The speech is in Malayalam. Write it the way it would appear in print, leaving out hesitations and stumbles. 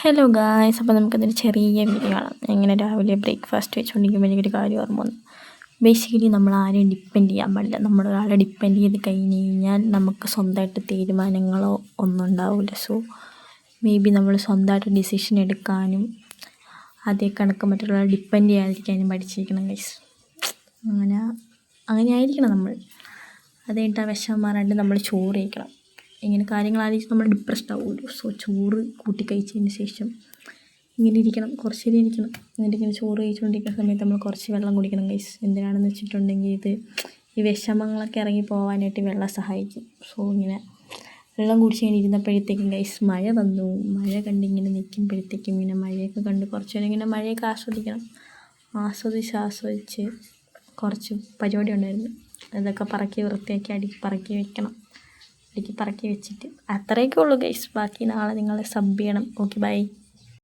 ഹലോ ഗായ്സ്, അപ്പോൾ നമുക്കതൊരു ചെറിയ വീഡിയോ കാണാം. എങ്ങനെ രാവിലെ ബ്രേക്ക്ഫാസ്റ്റ് വെച്ചുകൊണ്ടിരിക്കുമ്പോൾ എനിക്കൊരു കാര്യം ഓർമ്മ വന്നു. ബേസിക്കലി നമ്മൾ ആരെയും ഡിപ്പെൻഡ് ചെയ്യാൻ പാടില്ല. നമ്മളൊരാളെ ഡിപ്പെൻഡ് ചെയ്ത് കഴിഞ്ഞ് കഴിഞ്ഞാൽ നമുക്ക് സ്വന്തമായിട്ട് തീരുമാനങ്ങളോ ഒന്നും ഉണ്ടാവില്ല. സോ മേ ബി നമ്മൾ സ്വന്തമായിട്ട് ഡിസിഷൻ എടുക്കാനും അതേ കണക്ക് മറ്റുള്ളവരെ ഡിപ്പെൻഡ് ചെയ്യാതിരിക്കാനും പഠിച്ചിരിക്കണം ഗൈസ്. അങ്ങനെ ആയിരിക്കണം നമ്മൾ. അത് കഴിഞ്ഞിട്ട് ആ വിഷമം മാറാണ്ട് നമ്മൾ ചോറ് കഴിക്കണം. ഇങ്ങനെ കാര്യങ്ങൾ ആലോചിച്ച് നമ്മൾ ഡിപ്രസ്ഡ് ആവുമല്ലോ. സോ ചോറ് കൂട്ടി കഴിച്ചതിന് ശേഷം ഇങ്ങനെ ഇരിക്കണം, കുറച്ച് നേരം ഇരിക്കണം. എന്നിട്ട് ഇങ്ങനെ ചോറ് കഴിച്ചുകൊണ്ടിരിക്കുന്ന സമയത്ത് നമ്മൾ കുറച്ച് വെള്ളം കുടിക്കണം ഗൈസ്. എന്തിനാണെന്ന് വെച്ചിട്ടുണ്ടെങ്കിൽ ഈ വിഷമങ്ങളൊക്കെ ഇറങ്ങി പോകാനായിട്ട് വെള്ളം സഹായിക്കും. സോ ഇങ്ങനെ വെള്ളം കുടിച്ച് ഇങ്ങനെ ഇരുന്നപ്പോഴത്തേക്കും ഗൈസ് മഴ വന്നു. മഴ കണ്ടിങ്ങനെ നിൽക്കുമ്പോഴത്തേക്കും ഇങ്ങനെ മഴയൊക്കെ കണ്ട് കുറച്ച് നേരം ഇങ്ങനെ മഴയൊക്കെ ആസ്വദിക്കണം. ആസ്വദിച്ച് കുറച്ച് പരിപാടി ഉണ്ടായിരുന്നു. അതൊക്കെ പറക്കി വൃത്തിയാക്കി അടുക്കി പറക്കി വെച്ചിട്ട് അത്രയൊക്കെ ഉള്ളൂ ഗൈസ്. ബാക്കി നാളെ നിങ്ങൾ സബ് ചെയ്യണം. Okay, by.